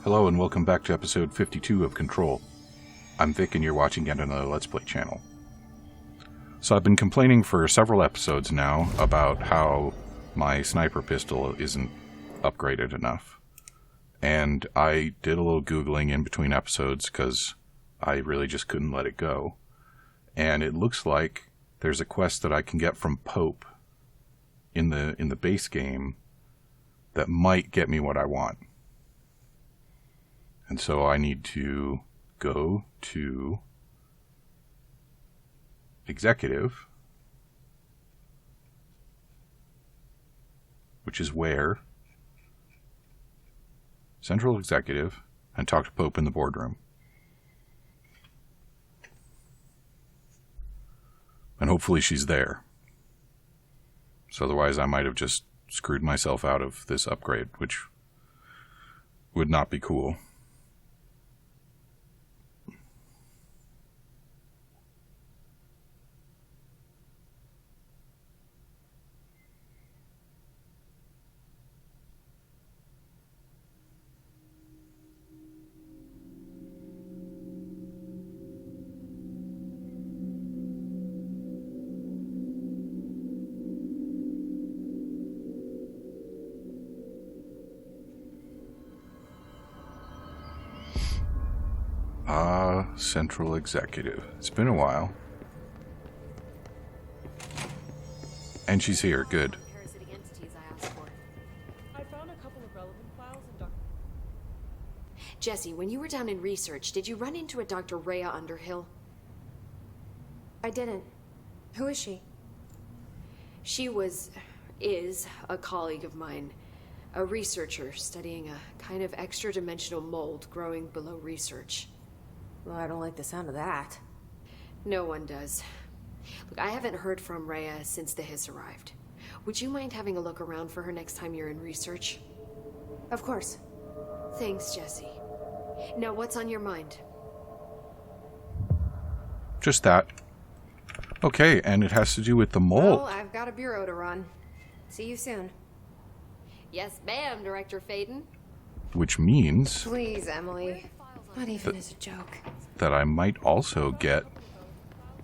Hello and welcome back to episode 52 of Control. I'm Vic and you're watching yet another Let's Play channel. So I've been complaining for several episodes now about how my sniper pistol isn't upgraded enough. And I did a little Googling in between episodes because I really just couldn't let it go. And it looks like there's a quest that I can get from Pope in the base game that might get me what I want. And so I need to go to Executive, which is where? Central Executive, and talk to Pope in the boardroom. And hopefully she's there. So otherwise I might have just screwed myself out of this upgrade, which would not be cool. Central Executive. It's been a while. And she's here. Good. I found a couple of relevant files in Jesse, when you were down in research, did you run into a Dr. Rhea Underhill? I didn't. Who is she? She is a colleague of mine. A researcher studying a kind of extra-dimensional mold growing below research. Well, I don't like the sound of that. No one does. Look, I haven't heard from Rhea since the Hiss arrived. Would you mind having a look around for her next time you're in research? Of course. Thanks, Jesse. Now, what's on your mind? Just that. Okay, and it has to do with the mold. Well, I've got a bureau to run. See you soon. Yes, ma'am, Director Faden. Which means Please, Emily. Not even as a joke. that I might also get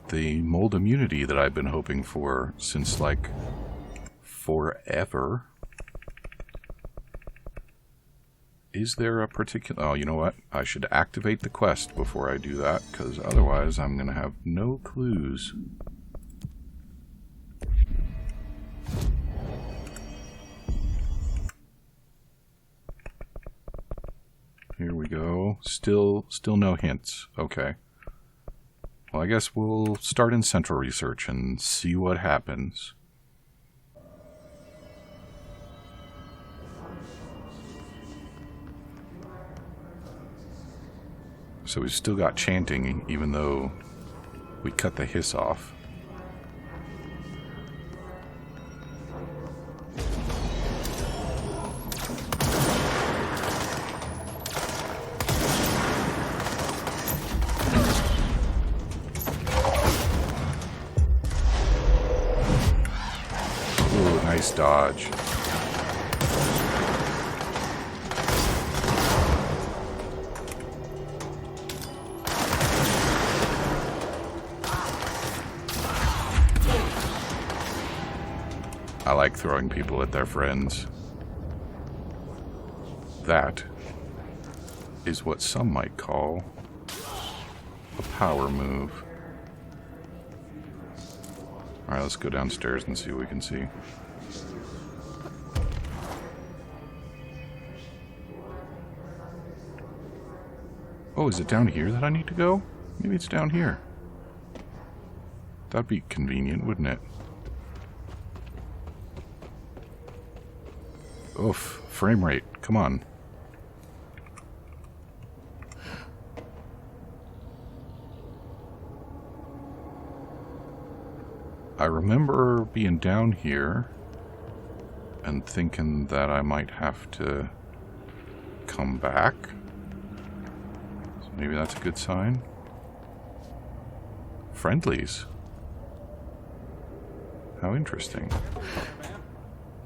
the mold immunity that I've been hoping for since, like, forever. Is there a particular... Oh, you know what? I should activate the quest before I do that, because otherwise I'm going to have no clues. Here we go. Still no hints. Okay. Well, I guess we'll start in Central Research and see what happens. So we've still got chanting, even though we cut the hiss off. Ooh, nice dodge. I like throwing people at their friends. That is what some might call a power move. Alright, let's go downstairs and see what we can see. Oh, is it down here that I need to go? Maybe it's down here. That'd be convenient, wouldn't it? Oof, frame rate, come on. I remember being down here and thinking that I might have to come back. So maybe that's a good sign. Friendlies. How interesting.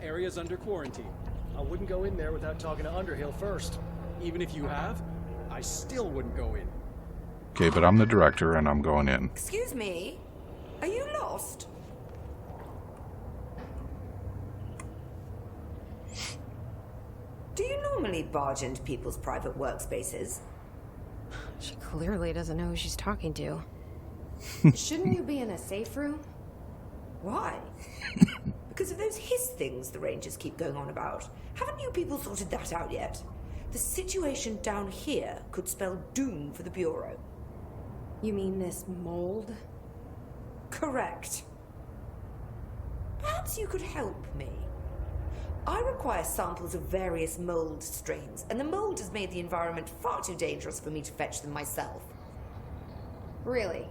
Area's under quarantine. I wouldn't go in there without talking to Underhill first. Even if you have, I still wouldn't go in. Okay, but I'm the director and I'm going in. Excuse me? Are you lost? Do you normally barge into people's private workspaces? She clearly doesn't know who she's talking to. Shouldn't you be in a safe room? Why? Because of those hiss things the Rangers keep going on about. Haven't you people sorted that out yet? The situation down here could spell doom for the Bureau. You mean this mold? Correct. Perhaps you could help me. I require samples of various mold strains, and the mold has made the environment far too dangerous for me to fetch them myself. Really?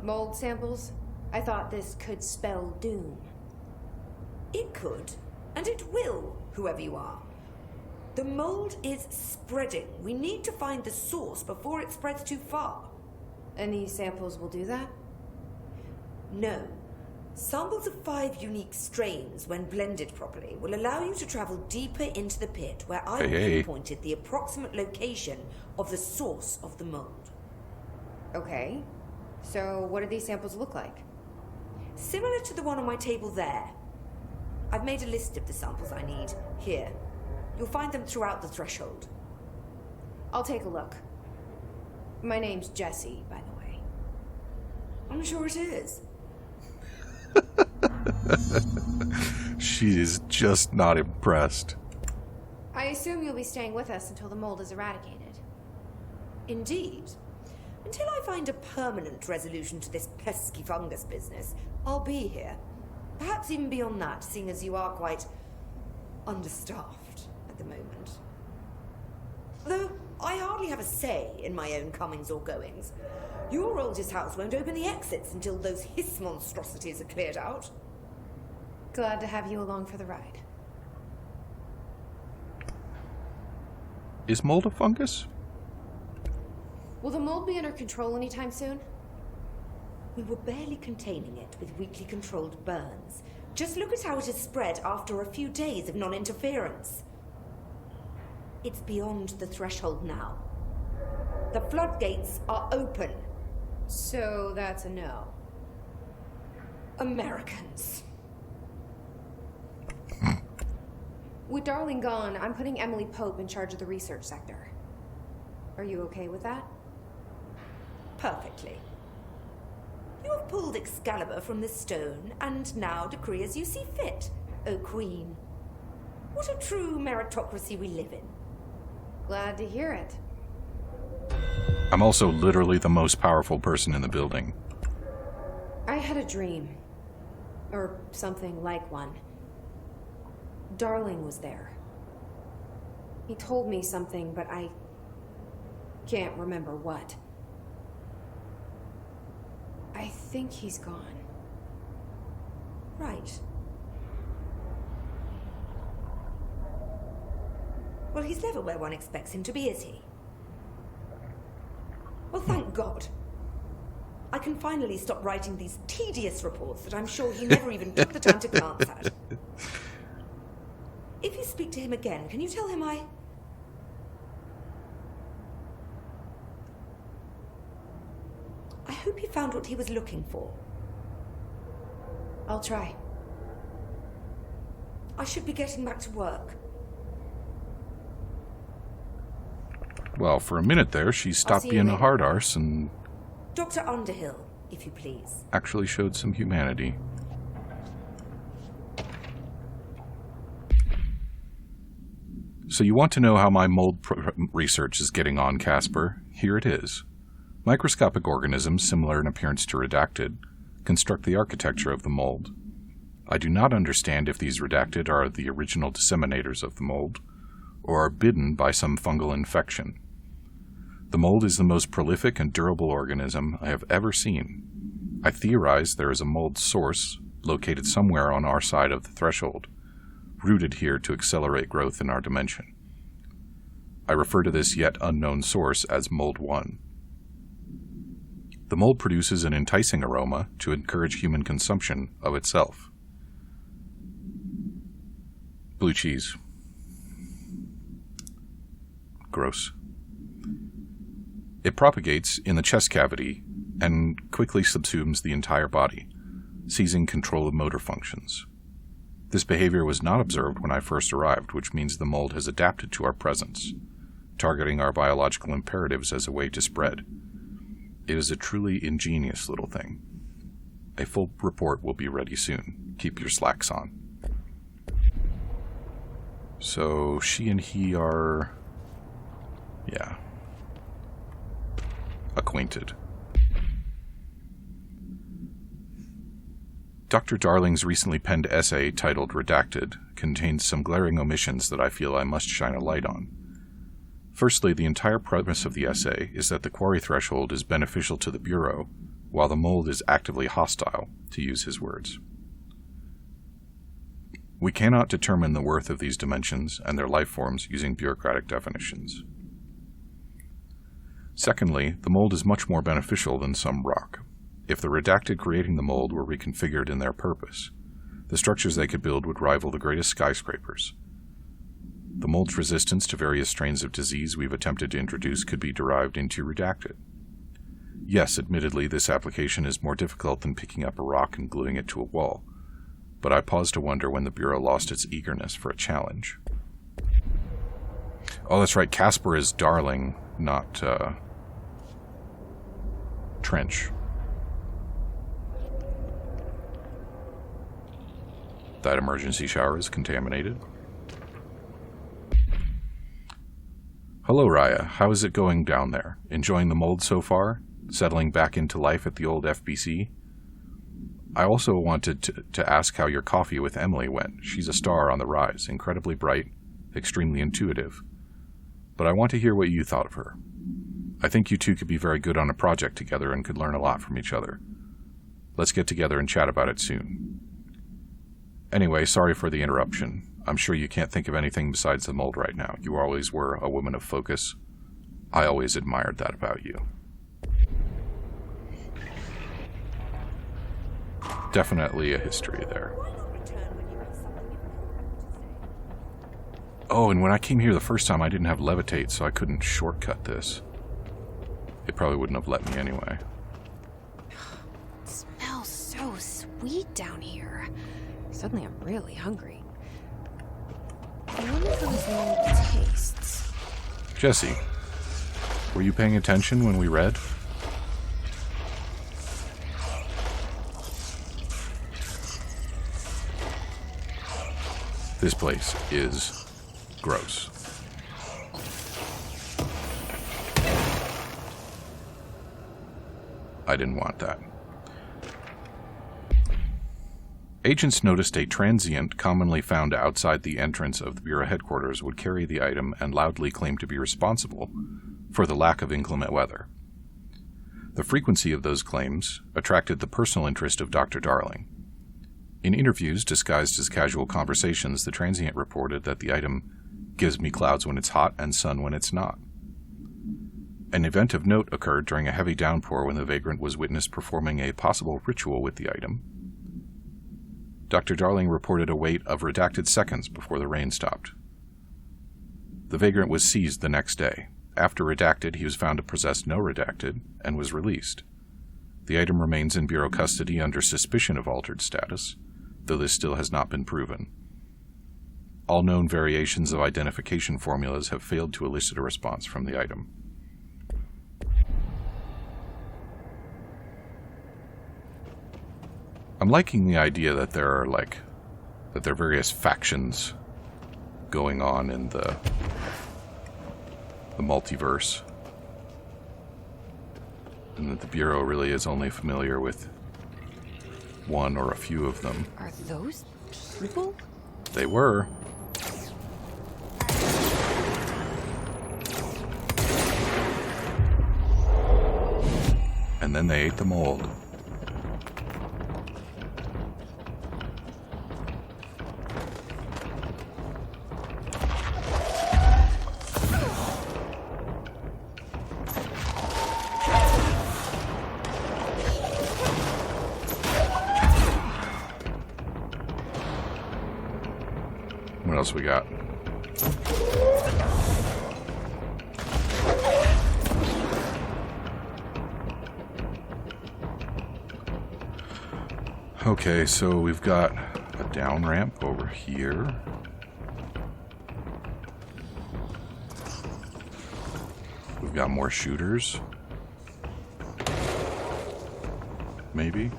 Mold samples? I thought this could spell doom. It could, and it will, whoever you are. The mold is spreading. We need to find the source before it spreads too far. And these samples will do that? No. Samples of 5 unique strains, when blended properly, will allow you to travel deeper into the pit, where I pinpointed the approximate location of the source of the mold. Okay. So what do these samples look like? Similar to the one on my table there. I've made a list of the samples I need. Here. You'll find them throughout the threshold. I'll take a look. My name's Jessie, by the way. I'm sure it is. She is just not impressed. I assume you'll be staying with us until the mold is eradicated. Indeed. Until I find a permanent resolution to this pesky fungus business, I'll be here. Perhaps even beyond that, seeing as you are quite understaffed at the moment. Though I hardly have a say in my own comings or goings. Your oldest house won't open the exits until those hiss monstrosities are cleared out. Glad to have you along for the ride. Is mold a fungus? Will the mold be under control anytime soon? We were barely containing it with weakly controlled burns. Just look at how it has spread after a few days of non-interference. It's beyond the threshold now. The floodgates are open. So that's a no. Americans. With Darling gone, I'm putting Emily Pope in charge of the research sector. Are you okay with that? Perfectly. You have pulled Excalibur from the stone, and now decree as you see fit, O Queen. What a true meritocracy we live in. Glad to hear it. I'm also literally the most powerful person in the building. I had a dream. Or something like one. Darling was there. He told me something, but I can't remember what. I think he's gone. Right. Well, he's never where one expects him to be, is he? Well, thank God. I can finally stop writing these tedious reports that I'm sure he never even took the time to glance at. If you speak to him again, can you tell him I hope he found what he was looking for. I'll try. I should be getting back to work. Well, for a minute there, she stopped see you being a later. hard arse and Dr. Underhill, if you please. actually showed some humanity. So you want to know how my mold research is getting on, Casper? Here it is. Microscopic organisms, similar in appearance to redacted, construct the architecture of the mold. I do not understand if these redacted are the original disseminators of the mold, or are bidden by some fungal infection. The mold is the most prolific and durable organism I have ever seen. I theorize there is a mold source located somewhere on our side of the threshold, rooted here to accelerate growth in our dimension. I refer to this yet unknown source as Mold 1. The mold produces an enticing aroma to encourage human consumption of itself. Blue cheese. gross. It propagates in the chest cavity and quickly subsumes the entire body, seizing control of motor functions. This behavior was not observed when I first arrived, which means the mold has adapted to our presence, targeting our biological imperatives as a way to spread. It is a truly ingenious little thing. A full report will be ready soon. Keep your slacks on. So she and he are... yeah. Acquainted. Dr. Darling's recently penned essay titled Redacted contains some glaring omissions that I feel I must shine a light on. Firstly, the entire premise of the essay is that the quarry threshold is beneficial to the Bureau, while the mold is actively hostile, to use his words. We cannot determine the worth of these dimensions and their life forms using bureaucratic definitions. Secondly, the mold is much more beneficial than some rock. If the redacted creating the mold were reconfigured in their purpose, the structures they could build would rival the greatest skyscrapers. The mold's resistance to various strains of disease we've attempted to introduce could be derived into redacted. Yes, admittedly, this application is more difficult than picking up a rock and gluing it to a wall, but I pause to wonder when the Bureau lost its eagerness for a challenge. Oh, that's right, Casper is Darling, not, Trench. That emergency shower is contaminated. Hello, Raya. How is it going down there? Enjoying the mold so far? Settling back into life at the old FBC? I also wanted to ask how your coffee with Emily went. She's a star on the rise, incredibly bright, extremely intuitive. But I want to hear what you thought of her. I think you two could be very good on a project together and could learn a lot from each other. Let's get together and chat about it soon. Anyway, sorry for the interruption. I'm sure you can't think of anything besides the mold right now. You always were a woman of focus. I always admired that about you. Definitely a history there. Oh, and when I came here the first time, I didn't have levitate, so I couldn't shortcut this. It probably wouldn't have let me anyway. It smells so sweet down here. Suddenly I'm really hungry. I wonder how this mold tastes. Jesse, were you paying attention when we read? This place is gross. I didn't want that. Agents noticed a transient commonly found outside the entrance of the Bureau headquarters would carry the item and loudly claim to be responsible for the lack of inclement weather. The frequency of those claims attracted the personal interest of Dr. Darling. In interviews disguised as casual conversations, the transient reported that the item gives me clouds when it's hot and sun when it's not. An event of note occurred during a heavy downpour when the vagrant was witnessed performing a possible ritual with the item. Dr. Darling reported a wait of redacted seconds before the rain stopped. The vagrant was seized the next day. After redacted, he was found to possess no redacted and was released. The item remains in Bureau custody under suspicion of altered status, though this still has not been proven. All known variations of identification formulas have failed to elicit a response from the item. I'm liking the idea that there are various factions going on in the multiverse, and that the Bureau really is only familiar with one or a few of them. Are those people? They were. And then they ate the mold. What else we got? Okay, so we've got a down ramp over here. We've got more shooters. Maybe.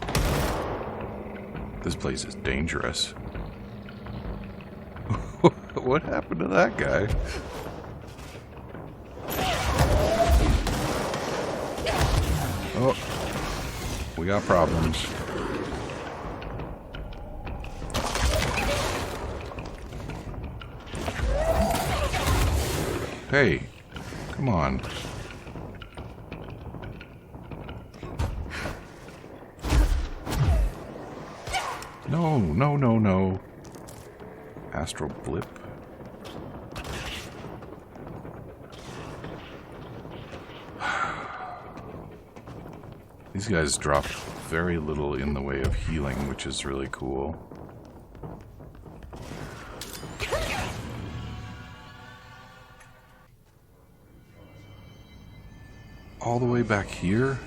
This place is dangerous. What happened to that guy? Oh, we got problems. Hey, come on. No, no, no, no. Astral blip. These guys drop very little in the way of healing, which is really cool. All the way back here?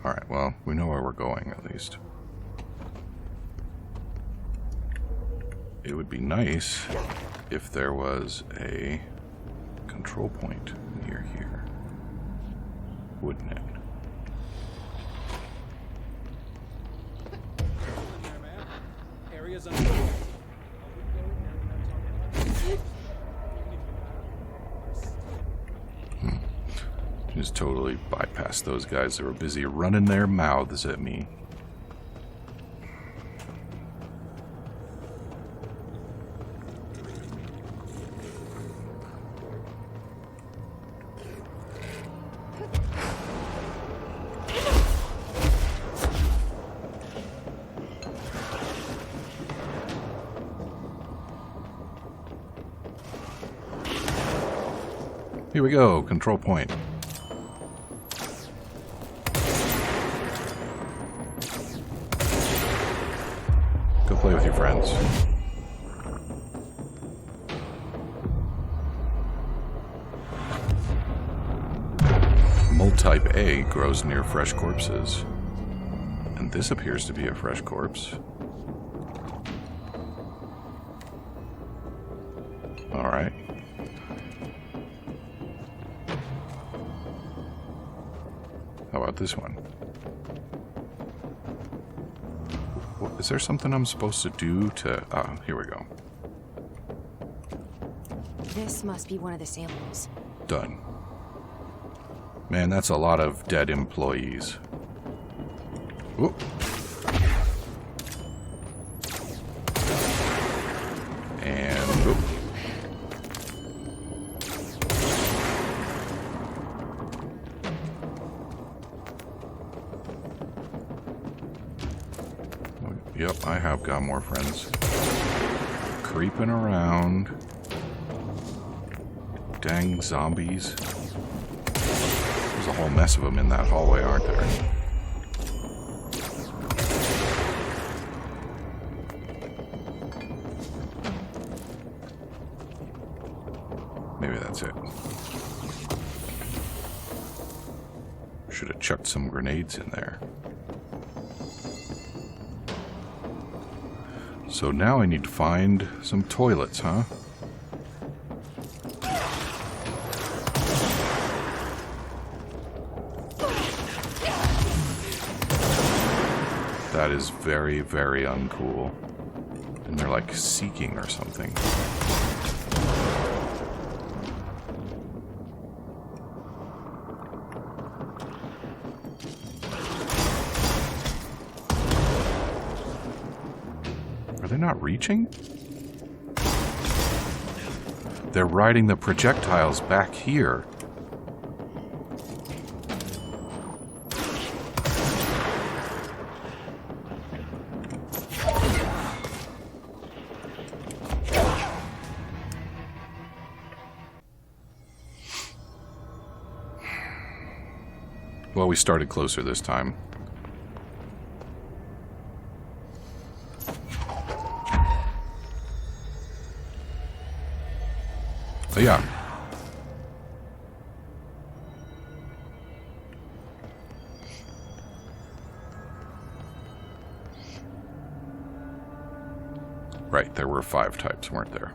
Alright, well, we know where we're going, at least. It would be nice if there was a control point near here. Wouldn't it? Areas under. Just totally bypassed those guys that were busy running their mouths at me. Here we go, control point. Go play with your friends. Mold type A grows near fresh corpses. And this appears to be a fresh corpse. Alright. How about this one? Is there something I'm supposed to do to... Ah, here we go. This must be one of the samples. Done. Man, that's a lot of dead employees. Whoop. And... whoop. Yep, I have got more friends. Creeping around. Dang zombies. There's a whole mess of them in that hallway, aren't there? Maybe that's it. Should have chucked some grenades in there. So now I need to find some toilets, huh? That is very, very uncool. And they're like seeking or something. Are they not reaching? They're riding the projectiles back here. Well, we started closer this time. So yeah. Right, there were 5 types, weren't there?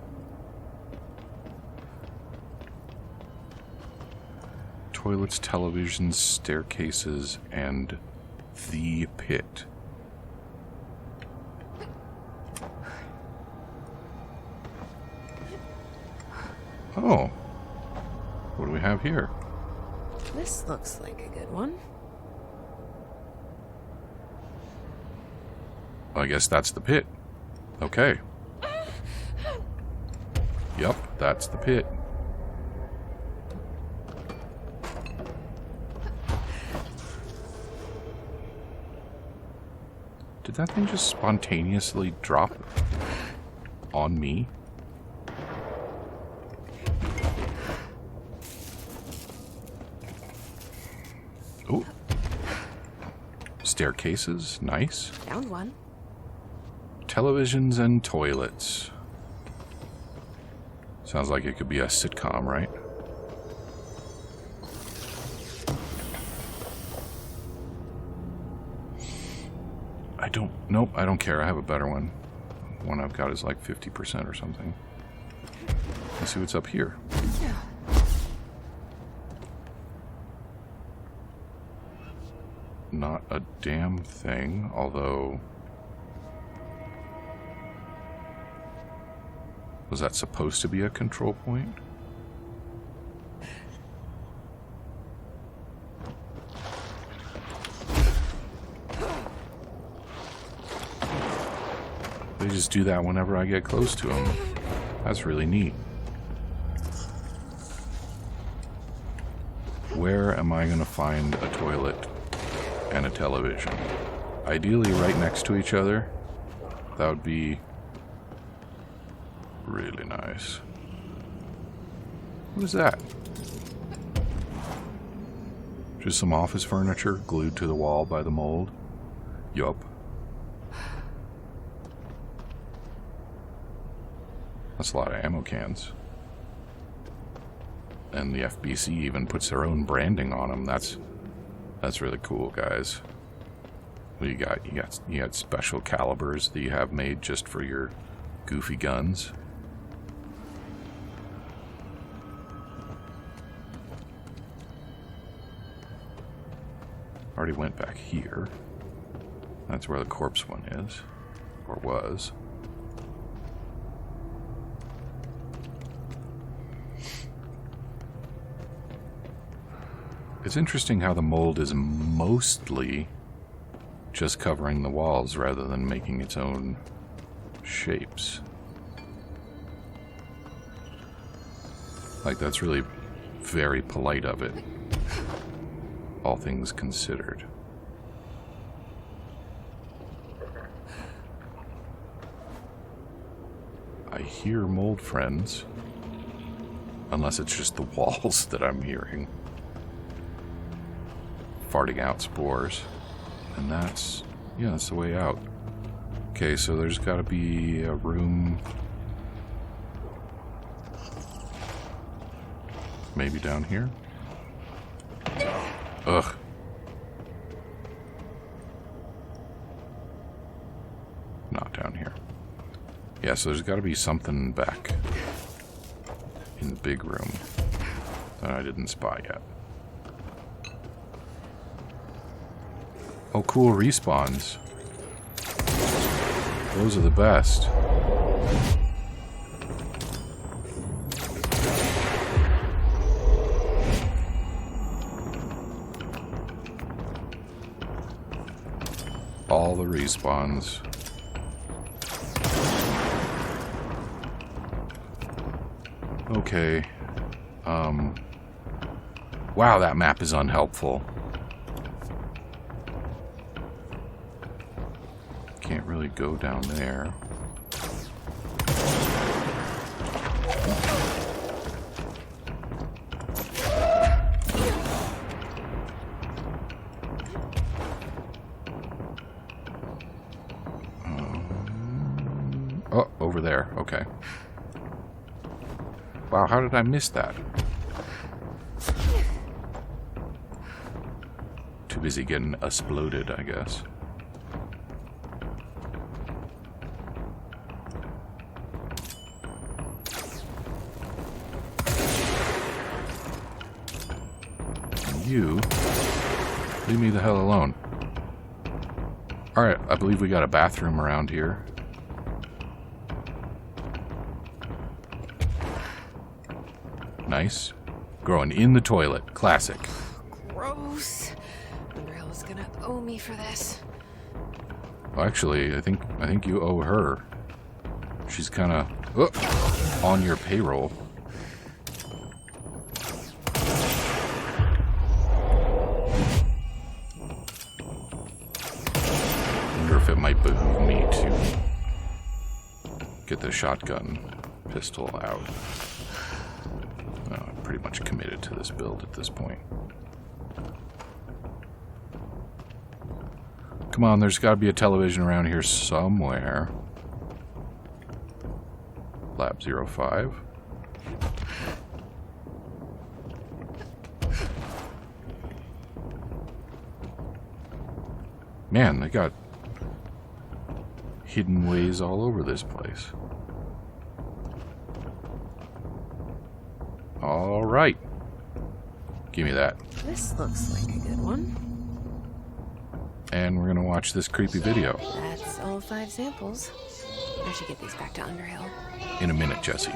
Toilets, televisions, staircases, and the pit. Oh. What do we have here? This looks like a good one. I guess that's the pit. Okay. Yep, that's the pit. Did that thing just spontaneously drop on me? Oh. Staircases, nice. Found one. Televisions and toilets. Sounds like it could be a sitcom, right? Nope, I don't care. I have a better one. One I've got is like 50% or something. Let's see what's up here. Not a damn thing, although... Was that supposed to be a control point? They just do that whenever I get close to them. That's really neat. Where am I going to find a toilet and a television? Ideally right next to each other. That would be really nice. What is that? Just some office furniture glued to the wall by the mold? Yup. That's a lot of ammo cans. And the FBC even puts their own branding on them. That's really cool, guys. What do you got? You got special calibers that you have made just for your goofy guns. Already went back here. That's where the corpse one is. Or was. It's interesting how the mold is mostly just covering the walls rather than making its own shapes. Like, that's really very polite of it, all things considered. I hear mold friends, unless it's just the walls that I'm hearing. Farting out spores. And that's the way out. Okay, so there's got to be a room. Maybe down here? Ugh. Not down here. Yeah, so there's got to be something back in the big room that I didn't spot yet. Oh, cool respawns. Those are the best. All the respawns. Okay. Wow, that map is unhelpful. Can't really go down there. Oh, over there. Okay. Wow, how did I miss that? Too busy getting exploded, I guess. you leave me the hell alone. Alright, I believe we got a bathroom around here. Nice. Growing in the toilet. Classic. Gross. Underhill is gonna owe me for this. Well, actually, I think you owe her. She's kind of on your payroll. Wonder if it might behoove me to get the shotgun pistol out. I'm pretty much committed to this build at this point. Come on, there's got to be a television around here somewhere. Lab 05. Man, they got hidden ways all over this place. All right. Give me that. This looks like a good one. And we're going to watch this creepy video. That's all 5 samples. I should get these back to Underhill. In a minute, Jesse.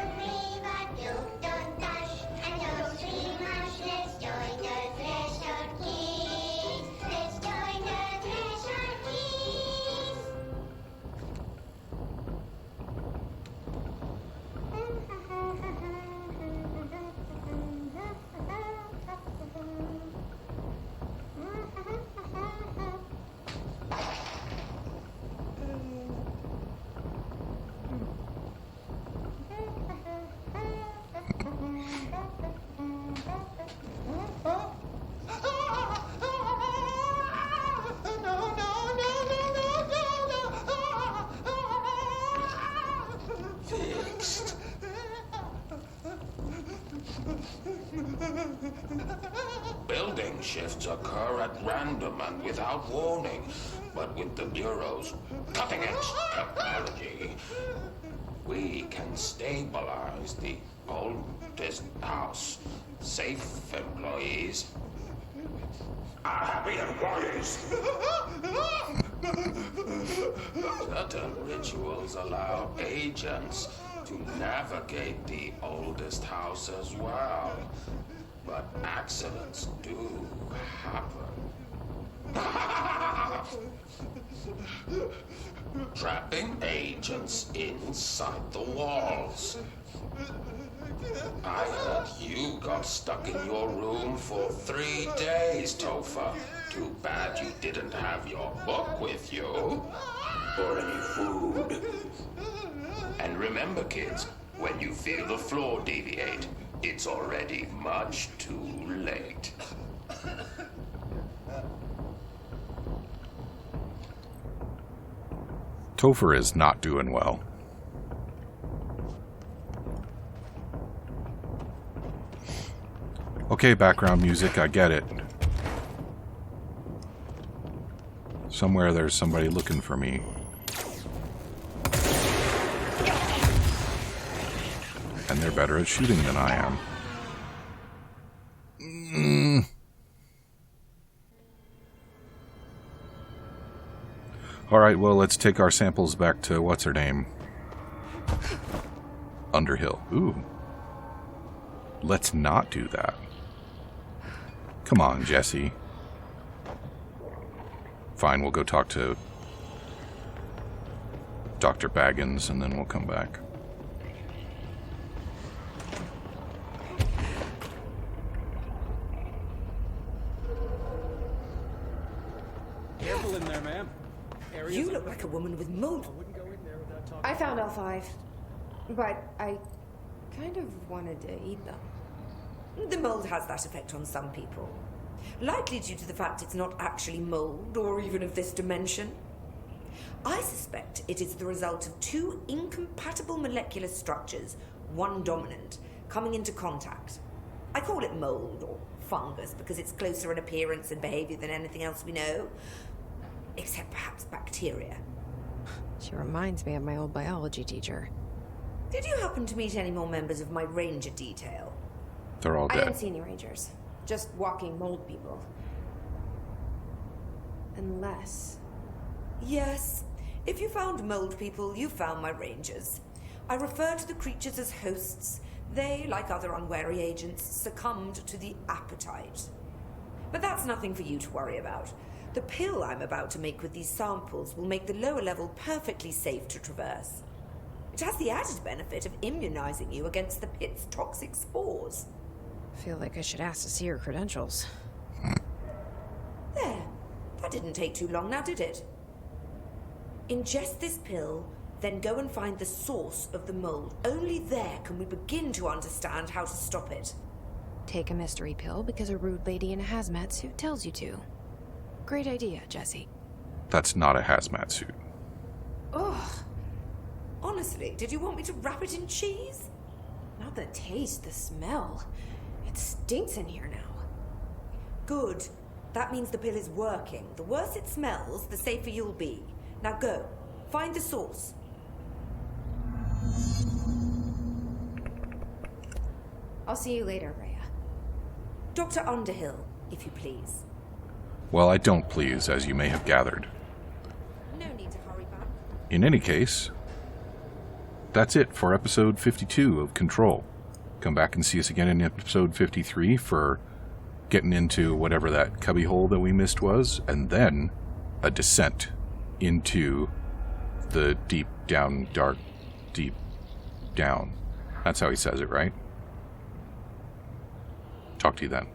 Building shifts occur at random and without warning, but with the Bureau's cutting-edge technology, we can stabilize the oldest house. Safe employees are happy employees. Certain rituals allow agents to navigate the oldest house as well. But accidents do happen. Trapping agents inside the walls. I heard you got stuck in your room for 3 days, Topher. Too bad you didn't have your book with you. Or any food. And remember, kids, when you feel the floor deviate, it's already much too late. Topher is not doing well. Okay, background music, I get it. Somewhere there's somebody looking for me. And they're better at shooting than I am. Alright, well, let's take our samples back to what's-her-name? Underhill. Ooh. Let's not do that. Come on, Jesse. Fine, we'll go talk to Dr. Baggins, and then we'll come back. Careful in there, ma'am. Areas You look like a woman with mold. wouldn't go in there without talking. I found L5, but I kind of wanted to eat them. The mold has that effect on some people. Likely due to the fact it's not actually mold or even of this dimension. I suspect it is the result of 2 incompatible molecular structures, one dominant, coming into contact. I call it mold or fungus because it's closer in appearance and behavior than anything else we know. Except perhaps bacteria. She reminds me of my old biology teacher. Did you happen to meet any more members of my ranger detail? They're all I didn't dead. see any rangers. just walking mold people. Unless... Yes. If you found mold people, you found my rangers. I refer to the creatures as hosts. They, like other unwary agents, succumbed to the appetite. But that's nothing for you to worry about. The pill I'm about to make with these samples will make the lower level perfectly safe to traverse. It has the added benefit of immunizing you against the pit's toxic spores. Feel like I should ask to see your credentials. There. That didn't take too long now, did it? Ingest this pill, then go and find the source of the mold. Only there can we begin to understand how to stop it. Take a mystery pill because a rude lady in a hazmat suit tells you to. Great idea, Jesse. That's not a hazmat suit. Ugh. Honestly, did you want me to wrap it in cheese? Not the taste, the smell. It stinks in here now. Good. That means the pill is working. The worse it smells, the safer you'll be. Now go. Find the source. I'll see you later, Rhea. Dr. Underhill, if you please. Well, I don't please, as you may have gathered. No need to hurry back. In any case, that's it for episode 52 of Control. Come back and see us again in episode 53 for getting into whatever that cubbyhole that we missed was, and then a descent into the deep down, dark, deep down. That's how he says it, right? Talk to you then.